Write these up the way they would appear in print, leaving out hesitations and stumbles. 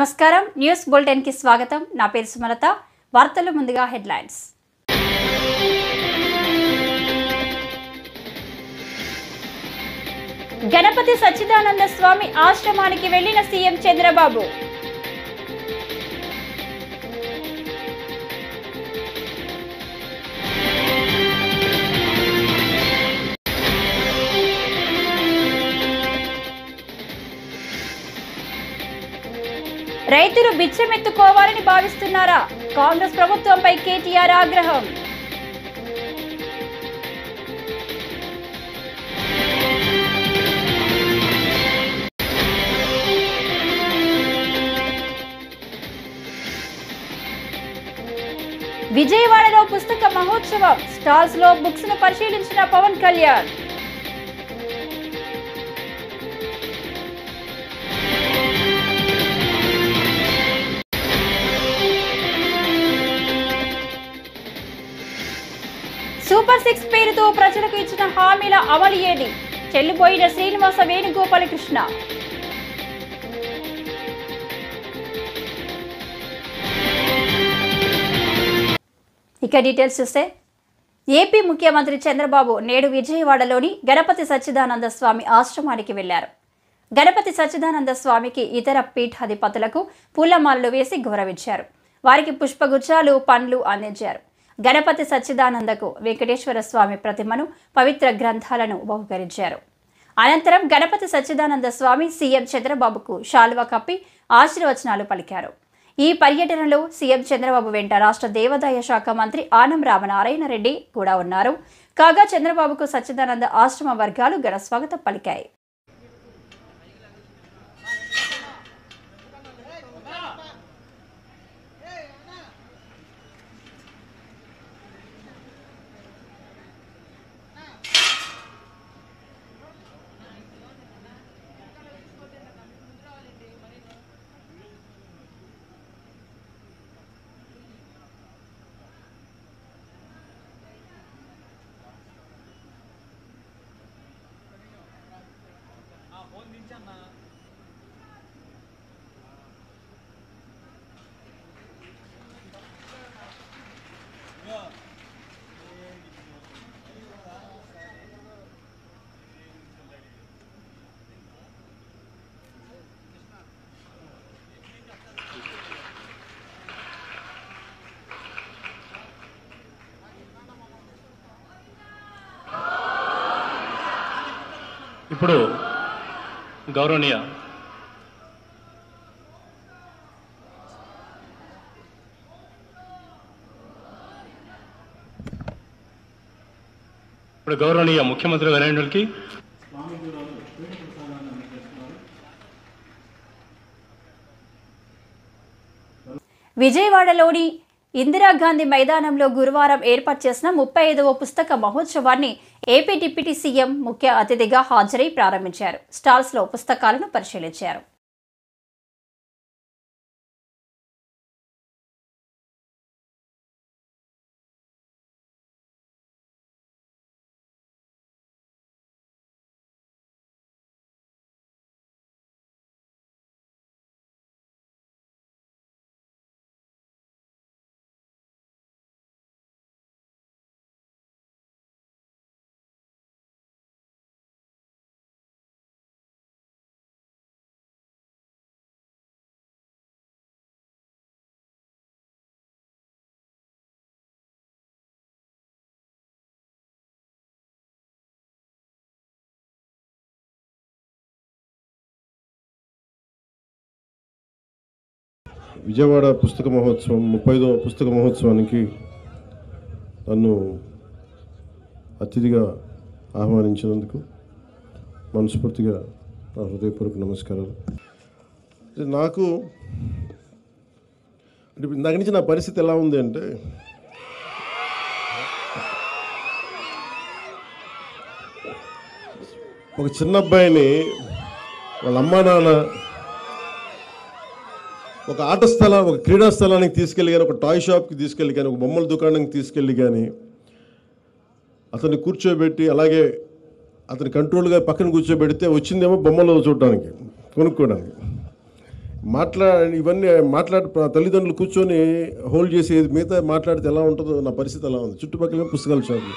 నమస్కారం news bulletin కి స్వాగతం నా పేరు సుమలత వార్తలు ముందుగా హెడ్లైన్స్ గణపతి సచ్చిదానంద స్వామి ఆశ్రమానికి వెళ్లిన సీఎం చంద్రబాబు రైతులు బిచ్చమెత్తుకోవాలని భావిస్తున్నారా కాంగ్రెస్ ప్రభుత్వంపై కేటీఆర్ ఆగ్రహం విజయవాడలో పుస్తక మహోత్సవం స్టాల్స్ లో బుక్స్ ను పరిశీలించిన పవన్ కళ్యాణ్ సూపర్ 6 పేరుతో ప్రజలకు ఇచ్చిన హామీల అమలు ఏది చెల్లిపోయిన శ్రీనివాస వేణుగోపాలకృష్ణ ఇక డీటెయిల్స్ చూస్తే ఏపీ ముఖ్యమంత్రి చంద్రబాబు నేడు విజయవాడలోని గణపతి సచ్చిదానంద స్వామి ఆశ్రమానికి వెళ్లారు. గణపతి సచ్చిదానంద స్వామికి ఇతర పీఠాధిపతులకు పూలమాలలు వేసి గౌరవించారు. వారికి పుష్పగుచ్చాలు పండ్లు అందించారు. గణపతి సచ్చిదానందకు వెంకటేశ్వర స్వామి ప్రతిమను పవిత్ర గ్రంథాలను బహుకరించారు. అనంతరం గణపతి సచ్చిదానంద స్వామి సీఎం చంద్రబాబుకు శాలువా కప్పి ఆశీర్వచనాలు పలికారు. ఈ పర్యటనలో సీఎం చంద్రబాబు వెంట రాష్ట్ర దేవాదాయ శాఖ మంత్రి ఆనం రామనారాయణ రెడ్డి కూడా ఉన్నారు. కాగా చంద్రబాబుకు సచ్చిదానంద ఆశ్రమ వర్గాలు ఘన స్వాగతం పలికాయి. ఇప్పుడు గౌరవనీయ ముఖ్యమంత్రి గారికి విజయవాడలోని ఇందిరాగాంధీ మైదానంలో గురువారం ఏర్పాటు చేసిన 35వ పుస్తక మహోత్సవాన్ని ఏపీ డిప్యూటీ సీఎం ముఖ్య అతిథిగా హాజరై ప్రారంభించారు. స్టాల్స్ లో పుస్తకాలను పరిశీలించారు. విజయవాడ పుస్తక మహోత్సవం 35వ పుస్తక మహోత్సవానికి నన్ను అతిథిగా ఆహ్వానించినందుకు మనస్ఫూర్తిగా నా హృదయపూర్వక నమస్కారాలు. నాకు అంటే ఇందాక నుంచి నా పరిస్థితి ఎలా ఉంది అంటే ఒక చిన్న అబ్బాయిని వాళ్ళ అమ్మా నాన్న ఒక ఆట స్థలం, ఒక క్రీడా స్థలానికి తీసుకెళ్ళి కానీ, ఒక టాయ్ షాప్కి తీసుకెళ్ళి కానీ, ఒక బొమ్మల దుకాణానికి తీసుకెళ్ళి కానీ అతన్ని కూర్చోబెట్టి అలాగే అతని కంట్రోల్గా పక్కన కూర్చోబెడితే వచ్చిందేమో బొమ్మలు చూడడానికి, కొనుక్కోవడానికి. ఇవన్నీ తల్లిదండ్రులు కూర్చొని హోల్డ్ చేసి మిగతా మాట్లాడితే ఎలా ఉంటుందో నా పరిస్థితి అలా ఉంది. చుట్టుపక్కల పుస్తకాల షాపులు.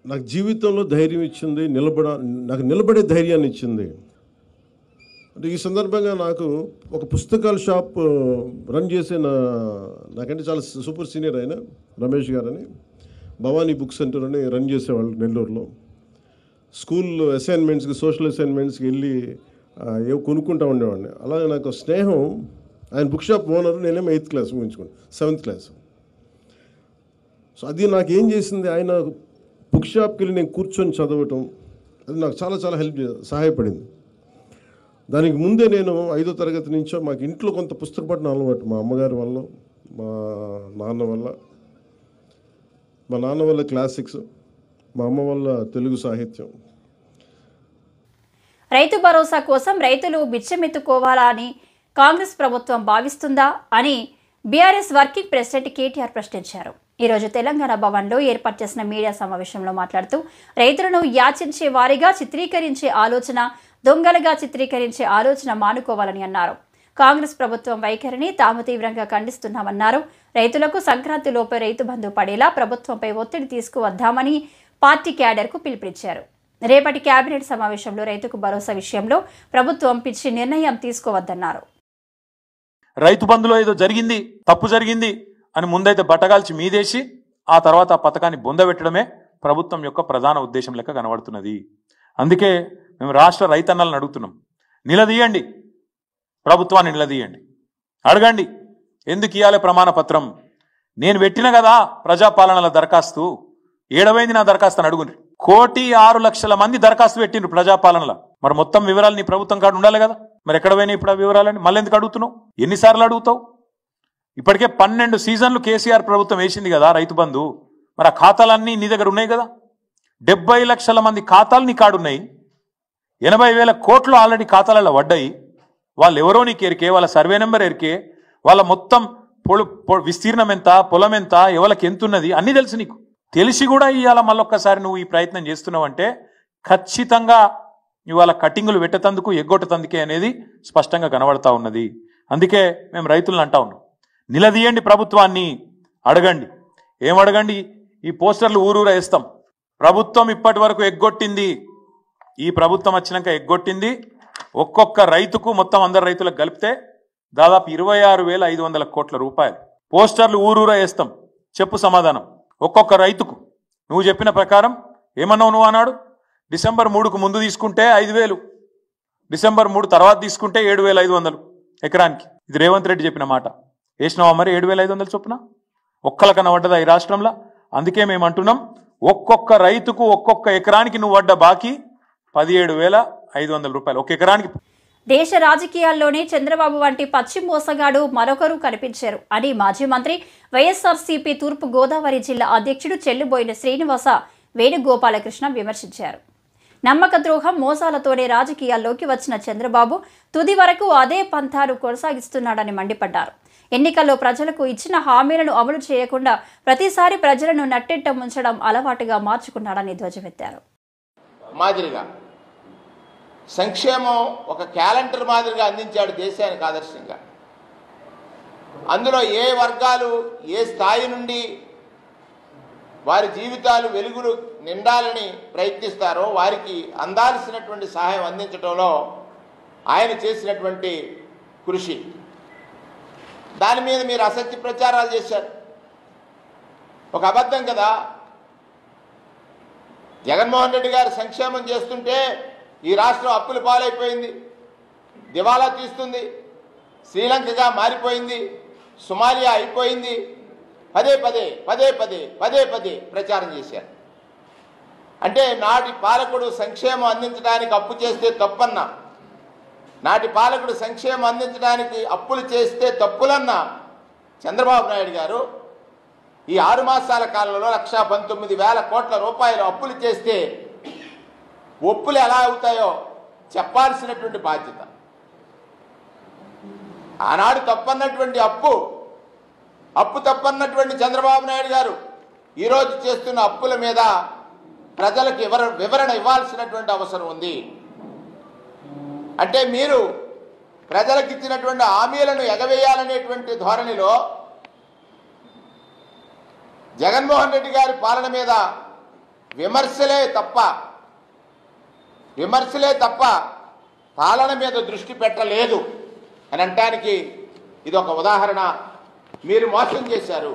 నాకు జీవితంలో ధైర్యం ఇచ్చింది, నాకు నిలబడే ధైర్యాన్ని ఇచ్చింది. అంటే ఈ సందర్భంగా నాకు ఒక పుస్తకాల షాప్ రన్ చేసే నాకంటే చాలా సూపర్ సీనియర్ అయిన రమేష్ గారని భవానీ బుక్ సెంటర్ అని రన్ చేసేవాళ్ళు నెల్లూరులో. స్కూల్ అసైన్మెంట్స్కి, సోషల్ అసైన్మెంట్స్కి వెళ్ళి ఏవో కొనుక్కుంటూ ఉండేవాడిని. అలాగే నాకు స్నేహం, ఆయన బుక్ షాప్ ఓనరు, నేనేమో 8th class ముగించుకోండి, 7th class. So అది నాకేం చేసింది, ఆయన బుక్ షాప్కి వెళ్ళి నేను కూర్చొని చదవటం, అది నాకు చాలా చాలా సహాయపడింది. దానికి ముందే నేను 5వ తరగతి నుంచో మాకు ఇంట్లో కొంత పుస్తక పఠనం అలవాటు, మా అమ్మగారి వల్ల, మా నాన్న వల్ల క్లాసిక్స్, మా అమ్మ వల్ల తెలుగు సాహిత్యం. రైతు భరోసా కోసం రైతులు బిచ్చమెత్తుకోవాలా అని కాంగ్రెస్ ప్రభుత్వం భావిస్తుందా అని బీఆర్ఎస్ వర్కింగ్ ప్రెసిడెంట్ కేటీఆర్ ప్రశ్నించారు. ఈరోజు తెలంగాణ భవన్లో ఏర్పాటు చేసిన మీడియా సమావేశంలో మాట్లాడుతూ రైతులను యాచించే వారిగా చిత్రీకరించే ఆలోచన, దొంగలుగా చిత్రీకరించే ఆలోచన మానుకోవాలని అన్నారు. కాంగ్రెస్ ప్రభుత్వం వైఖరిని తాము తీవ్రంగా ఖండిస్తున్నామన్నారు. రైతులకు సంక్రాంతిలోపే రైతు బంధు పడేలా ప్రభుత్వంపై ఒత్తిడి తీసుకువద్దామని పార్టీ క్యాడర్కు పిలుపునిచ్చారు. రేపటి కేబినెట్ సమావేశంలో రైతుకు భరోసా విషయంలో ప్రభుత్వం పిచ్చి నిర్ణయం తీసుకోవద్దన్నారు. రైతు బంధులో ఏదో జరిగింది, తప్పు జరిగింది అని ముందైతే బట్టగాల్చి మీదేసి ఆ తర్వాత ఆ పథకాన్ని బొందబెట్టడమే ప్రభుత్వం యొక్క ప్రధాన ఉద్దేశం లెక్క కనబడుతున్నది. అందుకే మేము రాష్ట్ర రైతన్నలను అడుగుతున్నాం, నిలదీయండి, ప్రభుత్వాన్ని నిలదీయండి, అడగండి ఎందుకు ఇవ్వాలి ప్రమాణ పత్రం. నేను పెట్టిన కదా ప్రజాపాలనల దరఖాస్తు, ఏడవైంది నా దరఖాస్తు అని అడుగుండ్రి. 1,06,00,000 మంది దరఖాస్తు పెట్టిండ్రు ప్రజాపాలనలో. మరి మొత్తం వివరాలు నీ ప్రభుత్వం కాడ ఉండాలి కదా, మరి ఎక్కడ పోయినా ఇప్పుడు ఆ వివరాలని మళ్ళీ ఎందుకు అడుగుతున్నావు? ఎన్నిసార్లు అడుగుతావు? ఇప్పటికే 12 సీజన్లు కేసీఆర్ ప్రభుత్వం వేసింది కదా రైతు బంధు. మరి ఆ ఖాతాలన్నీ నీ దగ్గర ఉన్నాయి కదా. 70 లక్షల మంది ఖాతాలు నీ కాడున్నాయి. 80,000 కోట్లు ఆల్రెడీ ఖాతాలలో పడ్డాయి. వాళ్ళు ఎవరో నీకు ఎరికే, వాళ్ళ సర్వే నెంబర్ ఎరికే, వాళ్ళ మొత్తం విస్తీర్ణం ఎంత, పొలం ఎంత, ఎవరికి ఎంత ఉన్నది అన్నీ తెలుసు నీకు. తెలిసి కూడా ఇవాళ మళ్ళొక్కసారి నువ్వు ఈ ప్రయత్నం చేస్తున్నావు అంటే ఖచ్చితంగా ఇవాళ కటింగులు పెట్టతందుకు, ఎగ్గొట్టతందుకే అనేది స్పష్టంగా కనబడతా ఉన్నది. అందుకే మేము రైతులను అంటా ఉన్నాం, నిలదీయండి ప్రభుత్వాన్ని, అడగండి. ఏం అడగండి? ఈ పోస్టర్లు ఊరూరా వేస్తాం. ప్రభుత్వం ఇప్పటి వరకు ఎగ్గొట్టింది, ఈ ప్రభుత్వం వచ్చినాక ఎగ్గొట్టింది ఒక్కొక్క రైతుకు మొత్తం అందరు రైతులకు కలిపితే దాదాపు 26,500 కోట్ల రూపాయలు. పోస్టర్లు ఊరూరా వేస్తాం. చెప్పు సమాధానం ఒక్కొక్క రైతుకు. నువ్వు చెప్పిన ప్రకారం ఏమన్నావు? నువ్వు అన్నాడు డిసెంబర్ 3కు ముందు తీసుకుంటే 5,000, డిసెంబర్ 3 తర్వాత తీసుకుంటే 7,500 ఎకరానికి. ఇది రేవంత్ రెడ్డి చెప్పిన మాట. వేసినావా మరి 7,500 చొప్పున? ఒక్కలకన్నా పడ్డదా ఈ రాష్ట్రంలో? అందుకే మేము అంటున్నాం, ఒక్కొక్క రైతుకు ఒక్కొక్క ఎకరానికి నువ్వు పడ్డ బాకీ 17,500 రూపాయలు ఒక ఎకరానికి. దేశ రాజకీయాల్లోనే చంద్రబాబు వంటి పచ్చి మోసగాడు మరొకరు కనిపించారు అని మాజీ మంత్రి వైఎస్ఆర్సీపీ తూర్పు గోదావరి జిల్లా అధ్యక్షుడు చెల్లుబోయిన శ్రీనివాస వేణుగోపాలకృష్ణ విమర్శించారు. నమ్మక ద్రోహం, మోసాలతోనే రాజకీయాల్లోకి వచ్చిన చంద్రబాబు తుది వరకు అదే పంథాను కొనసాగిస్తున్నాడని మండిపడ్డారు. ఎన్నికల్లో ప్రజలకు ఇచ్చిన హామీలను అమలు చేయకుండా ప్రతిసారి ప్రజలను నట్టెట్ట ముంచడం అలవాటుగా మార్చుకున్నాడని ధ్వజమెత్తారు. మాదిరిగా సంక్షేమం ఒక క్యాలెండర్ మాదిరిగా అందించాడు దేశానికి ఆదర్శంగా. అందులో ఏ వర్గాలు ఏ స్థాయి నుండి వారి జీవితాలు వెలుగులు నిండాలని ప్రయత్నిస్తారో వారికి అందాల్సినటువంటి సహాయం అందించడంలో ఆయన చేసినటువంటి కృషి, దాని మీద మీరు అసత్య ప్రచారాలు చేశారు. ఒక అబద్ధం కదా. జగన్మోహన్ రెడ్డి గారు సంక్షేమం చేస్తుంటే ఈ రాష్ట్రం అప్పుల పాలైపోయింది, దివాలా తీస్తుంది, శ్రీలంకగా మారిపోయింది, సొమాలియా అయిపోయింది. పదే పదే పదే పదే పదే పదే ప్రచారం చేశారు. అంటే నాటి పాలకుడు సంక్షేమం అందించడానికి అప్పు చేస్తే తప్పన్నా, నాటి పాలకుడు సంక్షేమం అందించడానికి అప్పులు చేస్తే తప్పులన్నా చంద్రబాబు నాయుడు గారు ఈ 6 మాసాల కాలంలో 1,19,000 కోట్ల రూపాయలు అప్పులు చేస్తే ఒప్పులు ఎలా అవుతాయో చెప్పాల్సినటువంటి బాధ్యత. ఆనాడు తప్పన్నటువంటి అప్పు తప్పన్నటువంటి చంద్రబాబు నాయుడు గారు ఈరోజు చేస్తున్న అప్పుల మీద ప్రజలకు వివరణ ఇవ్వాల్సినటువంటి అవసరం ఉంది. అంటే మీరు ప్రజలకు ఇచ్చినటువంటి హామీలను ఎగవేయాలనేటువంటి ధోరణిలో జగన్మోహన్ రెడ్డి గారి పాలన మీద విమర్శలే తప్ప పాలన మీద దృష్టి పెట్టలేదు అని అనటానికి ఇది ఒక ఉదాహరణ. మీరు మోసం చేశారు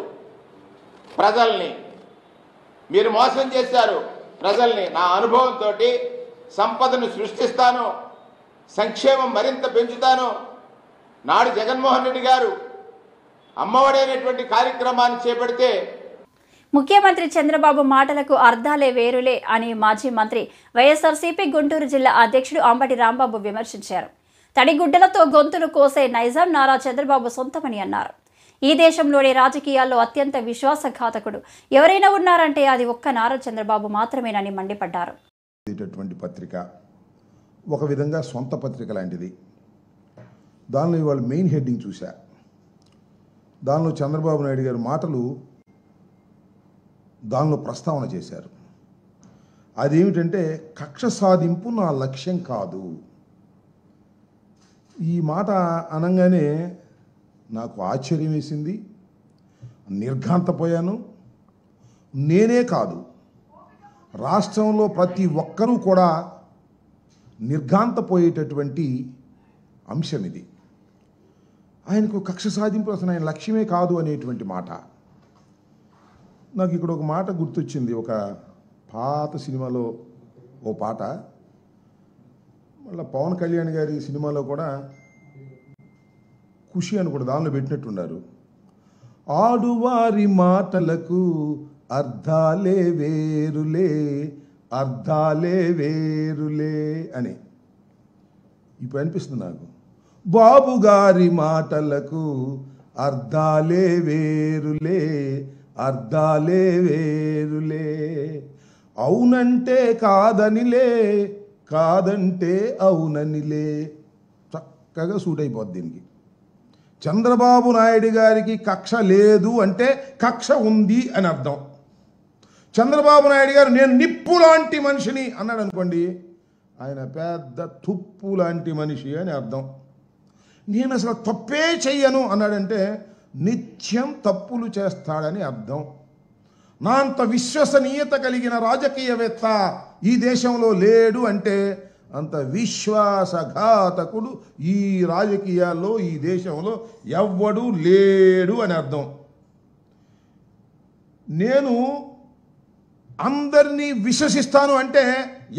ప్రజల్ని. నా అనుభవంతో సంపదను సృష్టిస్తాను, సంక్షేమం మరింత పెంచుతాను. నాడు జగన్మోహన్ రెడ్డి గారు అమ్మఒడి అనేటువంటి కార్యక్రమాన్ని చేపడితే ముఖ్యమంత్రి చంద్రబాబు మాటలకు అర్థాలే వేరులే అని మాజీ మంత్రి వైఎస్ఆర్సీపీ గుంటూరు జిల్లా అధ్యక్షుడు అంబటి రాంబాబు విమర్శించారు. తడిగుడ్డలతో గొంతులు కోసే నైజాం నారా చంద్రబాబు సొంతమని అన్నారు. ఈ దేశంలోని రాజకీయాల్లో అత్యంత విశ్వాసఘాతకుడు ఎవరైనా ఉన్నారంటే అది ఒక్క నారా చంద్రబాబు మాత్రమేనని మండిపడ్డారు. పత్రిక ఒక విధంగా సొంత పత్రిక లాంటిది. దానిలో ఇవాళ మెయిన్ హెడ్డింగ్ చూశా. దానిలో చంద్రబాబు నాయుడు గారి మాటలు దానిలో ప్రస్తావన చేశారు. అదేమిటంటే కక్ష సాధింపు నా లక్ష్యం కాదు. ఈ మాట అనగానే నాకు ఆశ్చర్యం వేసింది, నిర్ఘాంతపోయాను. నేనే కాదు, రాష్ట్రంలో ప్రతి ఒక్కరూ కూడా నిర్ఘాంతపోయేటటువంటి అంశం ఇది. ఆయనకు కక్ష సాధింపు అసలు ఆయన లక్ష్యమే కాదు అనేటువంటి మాట. నాకు ఇక్కడ ఒక మాట గుర్తొచ్చింది. ఒక పాత సినిమాలో ఓ పాట, మళ్ళీ పవన్ కళ్యాణ్ గారి సినిమాలో కూడా ఖుషి అని కూడా దానిలో పెట్టినట్టున్నారు. ఆడువారి మాటలకు అర్థాలే వేరులే అని. ఇప్పుడు అనిపిస్తుంది నాకు, బాబు గారి మాటలకు అర్థాలే వేరులే అవునంటే కాదనిలే, కాదంటే అవుననిలే. చక్కగా సూట్ అయిపోద్ది దీనికి. చంద్రబాబు నాయుడు గారికి కక్ష లేదు అంటే కక్ష ఉంది అని అర్థం. చంద్రబాబు నాయుడు గారు నేను నిప్పు లాంటి మనిషిని అన్నాడు అనుకోండి, ఆయన పెద్ద తుప్పు లాంటి మనిషి అని అర్థం. నేను అసలు తప్పే చెయ్యను అన్నాడంటే నిత్యం తప్పులు చేస్తాడని అర్థం. నా అంత విశ్వసనీయత కలిగిన రాజకీయవేత్త ఈ దేశంలో లేడు అంటే అంత విశ్వాసఘాతకుడు ఈ రాజకీయాల్లో ఈ దేశంలో ఎవ్వడూ లేడు అని అర్థం. నేను అందరినీ విశ్వసిస్తాను అంటే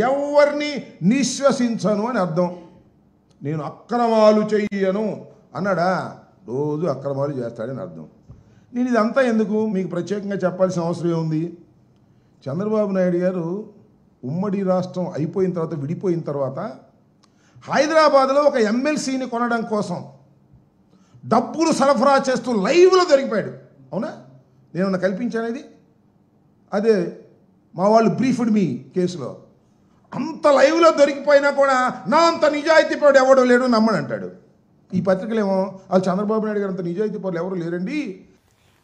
ఎవరిని నిశ్వసించను అని అర్థం. నేను అక్రమాలు చెయ్యను అన్నాడా, రోజు అక్రమాలు చేస్తాడని అర్థం. నేను ఇదంతా ఎందుకు మీకు ప్రత్యేకంగా చెప్పాల్సిన అవసరం ఏముంది? చంద్రబాబు నాయుడు గారు ఉమ్మడి రాష్ట్రం అయిపోయిన తర్వాత, విడిపోయిన తర్వాత హైదరాబాద్లో ఒక ఎమ్మెల్సీని కొనడం కోసం డబ్బులు సరఫరా చేస్తూ లైవ్లో దొరికిపోయాడు. అవునా? నేనన్నా కల్పించానేది? అదే మా వాళ్ళు బ్రీఫ్డ్ మీ కేసులో అంత లైవ్లో దొరికిపోయినా కూడా నా అంత నిజాయితీ పరుడు ఎవడో లేడు నమ్మనంటాడు. ఈ పత్రికలేమో వాళ్ళు చంద్రబాబు నాయుడు గారు అంత నిజాయితీ పరులు ఎవరు లేరండి.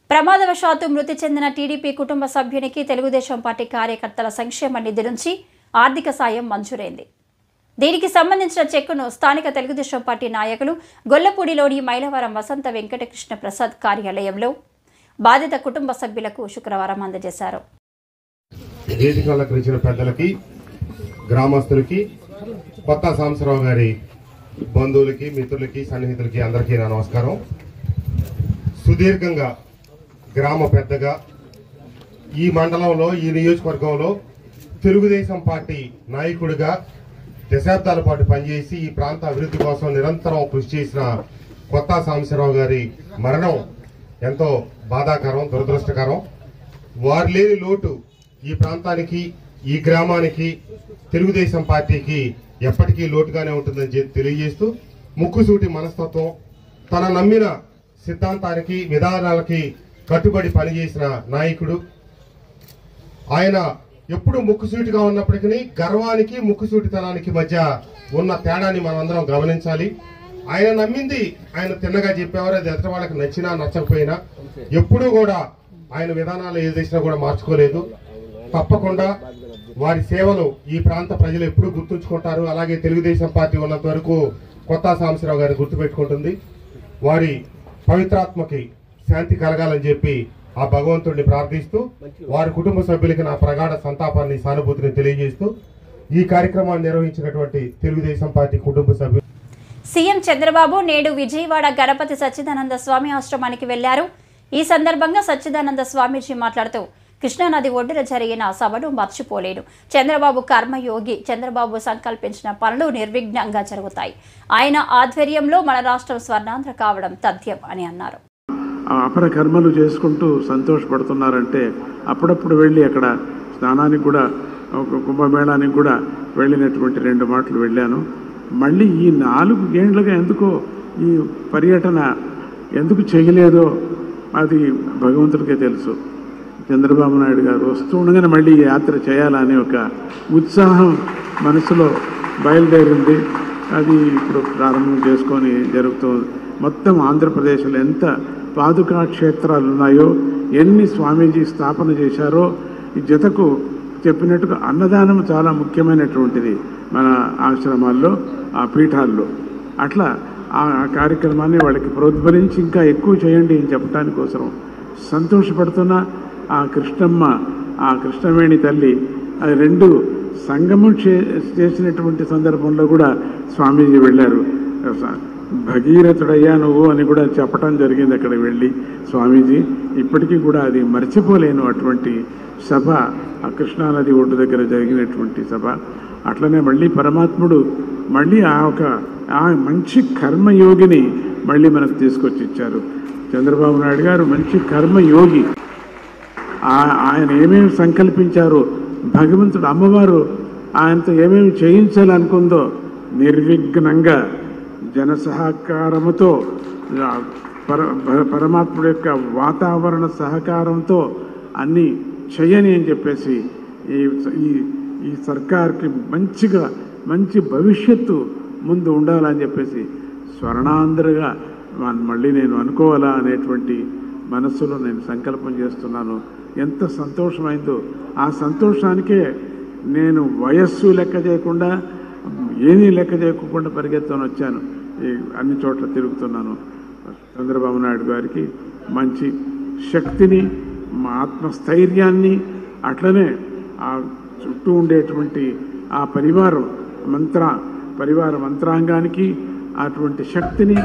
ప్రమాదవశాత్తు మృతి చెందిన టీడీపీ కుటుంబ సభ్యునికి తెలుగుదేశం పార్టీ కార్యకర్తల సంక్షేమ నిధి నుంచి ఆర్థిక సాయం మంజూరైంది. దీనికి సంబంధించిన చెక్కును స్థానిక తెలుగుదేశం పార్టీ నాయకులు గొల్లపూడిలోని మైలవరం వసంత వెంకటకృష్ణ ప్రసాద్ కార్యాలయంలో బాధిత కుటుంబ సభ్యులకు శుక్రవారం అందజేశారు. పెద్దలకి, గ్రామస్తులకి, కొత్త సాంబశివరావు గారి బంధువులకి, మిత్రులకి, సన్నిహితులకి అందరికీ నా నమస్కారం. సుదీర్ఘంగా గ్రామ పెద్దగా ఈ మండలంలో, ఈ నియోజకవర్గంలో తెలుగుదేశం పార్టీ నాయకుడిగా దశాబ్దాల పాటు పనిచేసి ఈ ప్రాంత అభివృద్ధి కోసం నిరంతరం కృషి చేసిన కొత్త సాంబశివరావు గారి మరణం ఎంతో బాధాకరం, దురదృష్టకరం. వారు లేని లోటు ఈ ప్రాంతానికి, ఈ గ్రామానికి, తెలుగుదేశం పార్టీకి ఎప్పటికీ లోటుగానే ఉంటుందని తెలియజేస్తూ, ముక్కుసూటి మనస్తత్వం, తన నమ్మిన సిద్ధాంతానికి, విధానాలకి కట్టుబడి పనిచేసిన నాయకుడు. ఆయన ఎప్పుడు ముక్కుసూటిగా ఉన్నప్పటికీ గర్వానికి, ముక్కుసూటితనానికి మధ్య ఉన్న తేడాన్ని మనందరం గమనించాలి. ఆయన నమ్మింది ఆయన తిన్నగా చెప్పేవారు. అది ఎదుటి వాళ్ళకి నచ్చినా నచ్చకపోయినా ఎప్పుడూ కూడా ఆయన విధానాలు ఏదేసినా కూడా మార్చుకోలేదు. తప్పకుండా వారి సేవలు ఈ ప్రాంత ప్రజలు ఎప్పుడూ గుర్తుంచుకుంటారు. అలాగే తెలుగుదేశం పార్టీ ఉన్నంత వరకు కొత్త సాంబశివరావు గారిని గుర్తుపెట్టుకుంటుంది. వారి పవిత్రాత్మకి శాంతి కలగాలని చెప్పి ఆ భగవంతుడిని ప్రార్థిస్తూ వారి కుటుంబ సభ్యులకి నా ప్రగాఢ సంతాపాన్ని సానుభూతిని తెలియజేస్తూ ఈ కార్యక్రమాన్ని నిర్వహించినటువంటి తెలుగుదేశం పార్టీ కుటుంబ సభ్యులు. సీఎం చంద్రబాబు నేడు విజయవాడ గణపతి సచ్చిదానంద స్వామి ఆశ్రమానికి వెళ్లారు. ఈ సందర్భంగా సచ్చిదానంద స్వామీజీ మాట్లాడుతూ కృష్ణానది ఒడ్డున జరిగిన సభను మర్చిపోలేను. చంద్రబాబు కర్మయోగి. చంద్రబాబు సంకల్పించిన పనులు నిర్విఘ్నంగా జరుగుతాయి. ఆయన ఆధ్వర్యంలో మన రాష్ట్రం స్వర్ణాంధ్ర కావడం తథ్యం అని అన్నారు. అపర కర్మలు చేసుకుంటూ సంతోషపడుతున్నారంటే అప్పుడప్పుడు వెళ్ళి అక్కడ స్నానానికి కూడా కుంభమేళానికి కూడా వెళ్ళినటువంటి 2 మాటలు వెళ్ళాను. మళ్ళీ ఈ 4 ఏళ్లుగా ఎందుకో ఈ పర్యటన ఎందుకు చేయలేదో అది భగవంతుడికే తెలుసు. చంద్రబాబు నాయుడు గారు వస్తూ ఉండగానే మళ్ళీ ఈ యాత్ర చేయాలనే ఒక ఉత్సాహం మనసులో బయలుదేరింది. అది ఇప్పుడు ప్రారంభం చేసుకొని జరుగుతుంది. మొత్తం ఆంధ్రప్రదేశ్లో ఎంత పాదుకా క్షేత్రాలు ఉన్నాయో, ఎన్ని స్వామీజీ స్థాపన చేశారో, ఈ జతకు చెప్పినట్టుగా అన్నదానం చాలా ముఖ్యమైనటువంటిది మన ఆశ్రమాల్లో, ఆ పీఠాల్లో. అట్లా ఆ కార్యక్రమాన్ని వాళ్ళకి ప్రోద్బలించి ఇంకా ఎక్కువ చేయండి అని చెప్పడానికి కోసం సంతోషపడుతున్నా. ఆ కృష్ణమ్మ, ఆ కృష్ణవేణి తల్లి అది 2 సంగమం చేసినటువంటి సందర్భంలో కూడా స్వామీజీ వెళ్ళారు. భగీరథుడయ్యా నువ్వు అని కూడా చెప్పటం జరిగింది అక్కడికి వెళ్ళి స్వామీజీ. ఇప్పటికీ కూడా అది మర్చిపోలేను అటువంటి సభ, ఆ కృష్ణానది ఒడ్డు దగ్గర జరిగినటువంటి సభ. అట్లనే మళ్ళీ పరమాత్ముడు మళ్ళీ ఆ మంచి కర్మయోగిని మళ్ళీ మనకు తీసుకొచ్చి ఇచ్చారు. చంద్రబాబు నాయుడు గారు మంచి కర్మయోగి. ఆయన ఏమేమి సంకల్పించారో, భగవంతుడు అమ్మవారు ఆయనతో ఏమేమి చేయించాలనుకుందో నిర్విఘ్నంగా జన సహకారముతో, పరమాత్ముడి యొక్క వాతావరణ సహకారంతో అన్నీ చేయని అని చెప్పేసి ఈ సర్కార్కి మంచి భవిష్యత్తు ముందు ఉండాలని చెప్పేసి స్వర్ణాంధ్రగా మళ్ళీ నేను అనుకోవాలా అనేటువంటి మనస్సులో నేను సంకల్పం చేస్తున్నాను. ఎంత సంతోషమైందో ఆ సంతోషానికే నేను వయస్సు లెక్క చేయకుండా, ఏమీ లెక్క చేయకుండా పరిగెత్తుకొని వచ్చాను. అన్ని చోట్ల తిరుగుతున్నాను. చంద్రబాబు నాయుడు గారికి మంచి శక్తిని, ఆత్మస్థైర్యాన్ని, అట్లనే ఆ చుట్టూ ఉండేటువంటి ఆ పరివార మంత్రాంగానికి అటువంటి శక్తిని,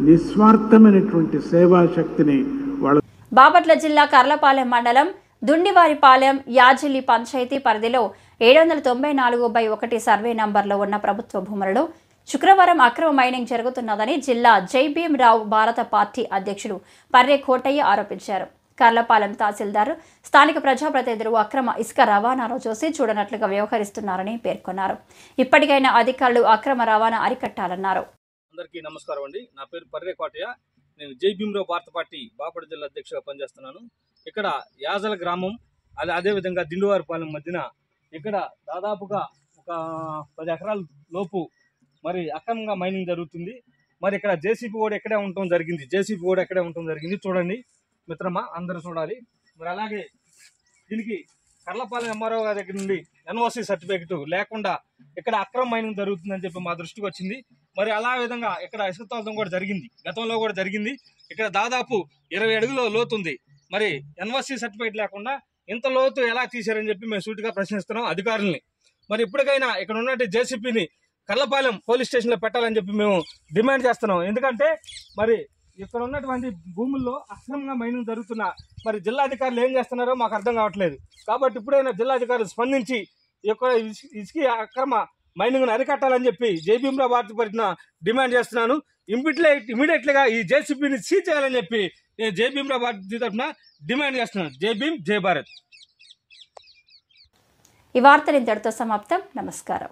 నిస్వార్థమైనటువంటి సేవా శక్తిని వాళ్ళ. బాపట్ల జిల్లా కర్లపాలెం మండలం దుండివారిపాలెం యాజిల్లి పంచాయతీ పరిధిలో 794/1 సర్వే నంబర్లో ఉన్న ప్రభుత్వ భూములలో శుక్రవారం అక్రమ మైనింగ్ జరుగుతున్నదని జిల్లా జైభీంరావు భారత పార్టీ అధ్యక్షుడు పర్రె కోటయ్య ఆరోపించారు. కర్లపాలెం తహసీల్దార్, స్థానిక ప్రజాప్రతినిధులు అక్రమ ఇసుక రవాణాను చూసి చూడనట్లుగా వ్యవహరిస్తున్నారని పేర్కొన్నారు. ఇప్పటికైనా అధికారులు అక్రమ రవాణా అరికట్టాలన్నారు. అందరికీ నమస్కారం అండి. నా పేరు పర్రె కోటయ్య. నేను జైభీంరావు భారత పార్టీ బాపట్ల జిల్లా అధ్యక్షుడిగా పనిచేస్తున్నాను. ఇక్కడ యాజల గ్రామం, అదేవిధంగా దిండువారిపాలెం మధ్యన ఇక్కడ దాదాపుగా ఒక 10 ఎకరాల లోపు మరి అక్రమంగా మైనింగ్ జరుగుతుంది. మరి ఇక్కడ జేసీబీ కూడా ఎక్కడే ఉండటం జరిగింది. చూడండి మిత్రమా, అందరూ చూడాలి. మరి అలాగే దీనికి కర్లపాలెం ఎంఆర్ఓ గారి దగ్గర నుండి ఎన్ఓసి సర్టిఫికెట్ లేకుండా ఇక్కడ అక్రమ మైనింగ్ జరుగుతుందని చెప్పి మా దృష్టికి వచ్చింది. మరి అలా విధంగా ఇక్కడ ఇసుక తోలడం కూడా జరిగింది, గతంలో కూడా జరిగింది. ఇక్కడ దాదాపు 20 అడుగుల లోతు ఉంది. మరి ఎన్ఓసి సర్టిఫికేట్ లేకుండా ఇంత లోతు ఎలా తీశారని చెప్పి మేము సూటిగా ప్రశ్నిస్తున్నాం అధికారుల్ని. మరి ఇప్పటికైనా ఇక్కడ ఉన్నటువంటి జేసీపీని కర్లపాలెం పోలీస్ స్టేషన్లో పెట్టాలని చెప్పి మేము డిమాండ్ చేస్తున్నాం. ఎందుకంటే మరి ఇక్కడ ఉన్నటువంటి భూముల్లో అక్రమంగా మైనింగ్ జరుగుతున్న మరి జిల్లాధికారులు ఏం చేస్తున్నారో మాకు అర్థం కావట్లేదు. కాబట్టి ఇప్పుడైనా జిల్లాధికారులు స్పందించి ఈ యొక్క ఇసుక అక్రమ మైనింగ్ను అరికట్టాలని చెప్పి జైభీంరావు భారత పార్టీన డిమాండ్ చేస్తున్నాను. ఇమీడియట్లీగా ఈ జేసీబీని సీజ్ చేయాలని చెప్పి నేను జైభీంరావు భారతి తరఫున డిమాండ్ చేస్తున్నాను. జై భీమ్, జై భారత్. ఈ వార్తలు ఇంతటితో సమాప్తం. నమస్కారం.